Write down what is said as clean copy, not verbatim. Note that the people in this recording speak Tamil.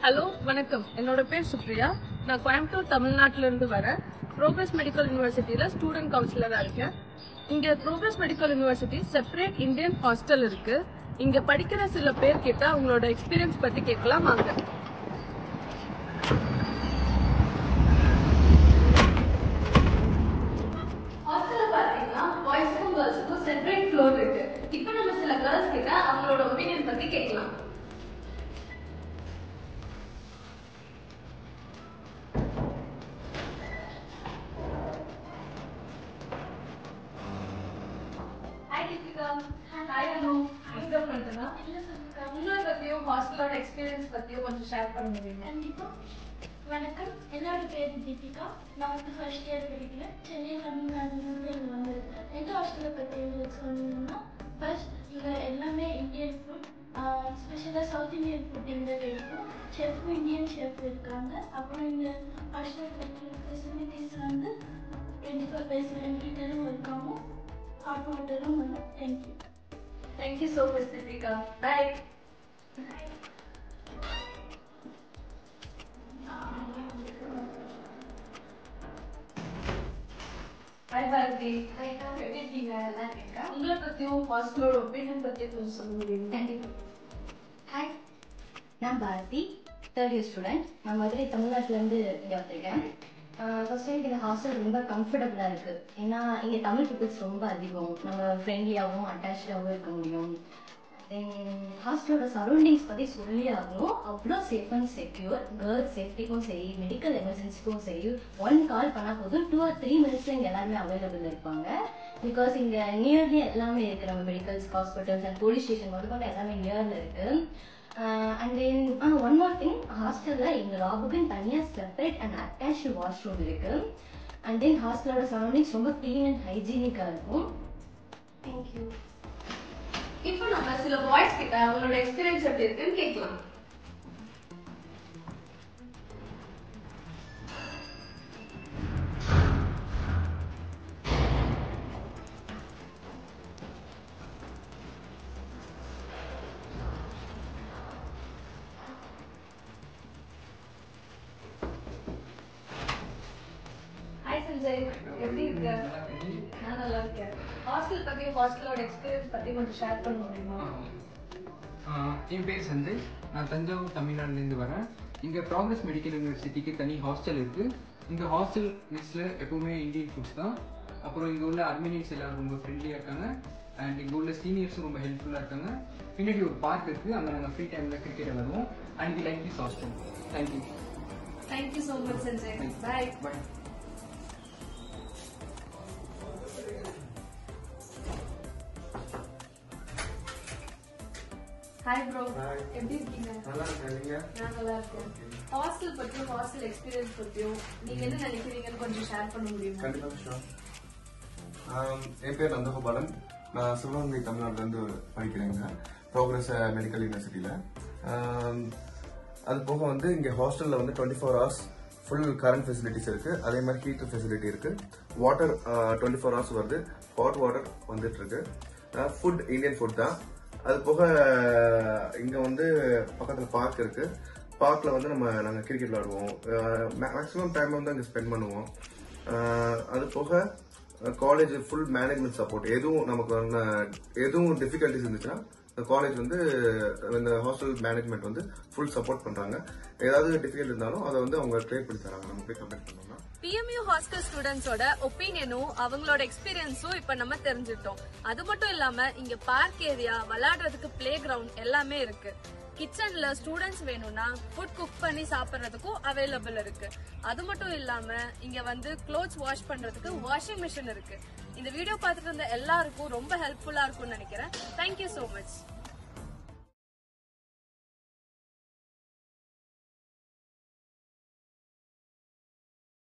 ஹலோ வணக்கம். என்னோட பேர் சுப்ரியா. நான் கோயம்புத்தூர் தமிழ்நாட்டில இருந்து வரேன். ப்ரோக்ரஸ் மெடிக்கல் யூனிவர்சிட்டியில ஸ்டூடெண்ட் கவுன்சிலரா இருக்கேன். இங்க progress medical university separate Indian hostel இருக்கு. இங்க படிக்கிற சில பேர் கிட்ட அவங்களோட எக்ஸ்பீரியன்ஸ் பத்தி கேட்கலாம் வாங்க. ஹாஸ்டல்ல பாத்தீங்கன்னா பாய்ஸ்க்கும் கேர்ள்ஸ்க்கும் செப்பரேட் ஃப்ளோர் இருக்கு. இப்போ நம்ம சில கேர்ள்ஸ் கிட்ட அவங்களோட ஒப்பீனியன் பத்தி கேட்கலாம். ஹாஸ்டலோட எக்ஸ்பீரியன்ஸ் பத்தியும் கொஞ்சம் ஷேர் பண்ண முடியுமா? கண்டிப்பா. வணக்கம், என்னோட பேர் தீபிகா. நான் வந்து ஃபர்ஸ்ட் இயர் படிக்கிறேன். சென்னை தமிழ்நாடுலேருந்து இங்கே வந்திருக்கேன். எங்கள் ஹாஸ்டலை பற்றி உங்களுக்கு சொல்லணும்னா, ஃபர்ஸ்ட் இங்கே எல்லாமே இந்தியன் ஃபுட், ஸ்பெஷலாக சவுத் இந்தியன் ஃபுட் இங்கே கிடைக்கும். செஃப்பும் இந்தியன் செஃப் இருக்காங்க. அப்புறம் இந்த ஹாஸ்டல் கிடைக்கிற ஃபெசிலிட்டிஸ் வந்து 24/7 ஹீட்டரும் இருக்காங்க, ஹாட் வாட்டரும் வரும். Thank you. Thank you so much Deepika. Bye. Hi Bharathi. எப்படி இருக்கீங்க? நல்லா இருக்கேன். உங்களை பத்தியும் ஹாஸ்டலோட ஒப்பீனியன் பத்தி கொஞ்சம் சொல்ல முடியுமா? கண்டிப்பா. ஹாய், நான் பாரதி, தேர்ட் இயர் ஸ்டூடெண்ட். நான் மதுரை தமிழ்நாட்டிலேருந்து இங்கே வந்திருக்கேன். ஃபர்ஸ்ட் எனக்கு இந்த ஹாஸ்டல் ரொம்ப கம்ஃபர்டபுளாக இருக்குது. ஏன்னா இங்கே தமிழ் பீப்புள்ஸ் ரொம்ப அதிகம். நம்ம ஃப்ரெண்ட்லியாகவும் அட்டாச்சாகவும் இருக்க முடியும். தென் ஹாஸ்டலோட சரௌண்டிங்ஸ் பற்றி சொல்லி ஆகணும். அவ்வளோ சேஃப் அண்ட் செக்யூர். கேர்ள்ஸ் சேஃப்டிக்கும் சரி, மெடிக்கல் எமர்ஜென்சிக்கும் சரி, 1 கால் பண்ணால் போதும் 2 or 3 minutes இங்கே எல்லாருமே அவைலபிள் இருப்பாங்க. பிகாஸ் இங்கே நியர்லி எல்லாமே இருக்குது. நம்ம medicals, hospitals and police station வந்து எல்லாமே நியரில் இருக்குது. And then one more thing, ஹாஸ்டலில் எங்கள் லாபுக்குன்னு தனியாக செப்பரேட் அண்ட் அட்டாச்டு வாஷ்ரூம் இருக்குது. அண்ட் தென் ஹாஸ்டலோட சரௌண்டிங்ஸ் ரொம்ப க்ளீன் அண்ட் ஹைஜீனிக்காக இருக்கும். தேங்க்யூ. இப்போ நம்ம சில பாய்ஸ் கிட்ட அவங்களோட எக்ஸ்பீரியன்ஸ் எப்படி இருக்குன்னு கேட்கலாம். ஹாய் சஞ்சய், எப்படி இருக்க? நான் நல்லா இருக்கேன். ஹாஸ்டல் பத்தி, ஹாஸ்டலோட எக்ஸ்பீரியன்ஸ் பத்தி கொஞ்சம் ஷேர் பண்ண முடியுமா? என் பேர் சஞ்சய். நான் தஞ்சாவூர் தமிழ்நாடுலேருந்து வரேன். இங்கே ப்ராக்ரஸ் மெடிக்கல் யூனிவர்சிட்டிக்கு தனி ஹாஸ்டல் இருக்குது. இந்த ஹாஸ்டல் மெஸ்ஸில் எப்போவுமே இந்தியன் ஃபுட்ஸ் தான். அப்புறம் இங்கே உள்ள அட்மினியன்ஸ் எல்லோரும் ரொம்ப ஃப்ரெண்ட்லியாக இருக்காங்க. அண்ட் இங்கே உள்ள சீனியர்ஸும் ரொம்ப ஹெல்ப்ஃபுல்லாக இருக்காங்க. பின்னாடி ஒரு பார்க் இருக்குது, அங்கே நாங்கள் ஃப்ரீ டைமில் கிரிக்கெட் விளாடுவோம். And we like this hostel. Thank you. Thank you so much Sanjay. Bye. Bye. Hi bro, எப்படி இருக்கீங்க? நல்லா இருக்கேன். நீங்க? நான் நல்லா இருக்கேன். ஹாஸ்டல் பத்தியும் ஹாஸ்டல் எக்ஸ்பீரியன்ஸ் பத்தியும் நீங்க என்ன நினைக்கிறீங்கன்னு கொஞ்சம் ஷேர் பண்ண முடியுமா? கண்டிப்பா ஷோர். என் பேர் நந்தகோபாலன். நான் சிவகங்கை தமிழ்நாட்டிலேருந்து படிக்கிறேங்க, ப்ரோக்ரஸ் மெடிக்கல் யூனிவர்சிட்டியில். அது போக வந்து இங்கே ஹாஸ்டலில் வந்து 24 hours ஃபுல் கரண்ட் ஃபெசிலிட்டிஸ் இருக்குது. அதே மாதிரி ஹீட்டர் ஃபெசிலிட்டி இருக்குது. வாட்டர் 24 hours வருது. ஹாட் வாட்டர் வந்துட்டு இருக்கு. ஃபுட் இந்தியன் ஃபுட் தான். அது போக இங்கே வந்து பக்கத்தில் பார்க் இருக்குது. பார்க்கில் வந்து நாங்கள் கிரிக்கெட் விளாடுவோம். மேக்ஸிமம் டைம் வந்து அங்கே ஸ்பெண்ட் பண்ணுவோம். அது போக காலேஜ் ஃபுல் மேனேஜ்மெண்ட் சப்போர்ட். எதுவும் டிஃபிகல்ட்டிஸ் இருந்துச்சுன்னா காலேஜ் வந்து இந்த ஹாஸ்டல் மேனேஜ்மெண்ட் வந்து ஃபுல் சப்போர்ட் பண்ணுறாங்க. ஏதாவது டிஃபிகல்ட் இருந்தாலும் அதை வந்து அவங்க ட்ரேட் பண்ணி தராங்க. நம்ம போய் கம்ப்ளீட் பண்ணோம்னா PMU ஹாஸ்டல் ஸ்டூடெண்ட்ஸோட ஒப்பீனியனும் அவங்களோட எக்ஸ்பீரியன்ஸும் இப்ப நம்ம தெரிஞ்சுட்டோம். அது மட்டும் இல்லாம இங்க பார்க் ஏரியா, விளையாடுறதுக்கு பிளே கிரவுண்ட் எல்லாமே இருக்கு. கிச்சன்ல ஸ்டூடெண்ட்ஸ் வேணும்னா ஃபுட் குக் பண்ணி சாப்பிடுறதுக்கும் அவைலபிள் இருக்கு. அது மட்டும் இல்லாம இங்க வந்து க்ளோத்ஸ் வாஷ் பண்றதுக்கு வாஷிங் மிஷின் இருக்கு. இந்த வீடியோ பார்த்துட்டு இருந்த எல்லாருக்கும் ரொம்ப ஹெல்ப்ஃபுல்லா இருக்கும்னு நினைக்கிறேன். Thank you so much.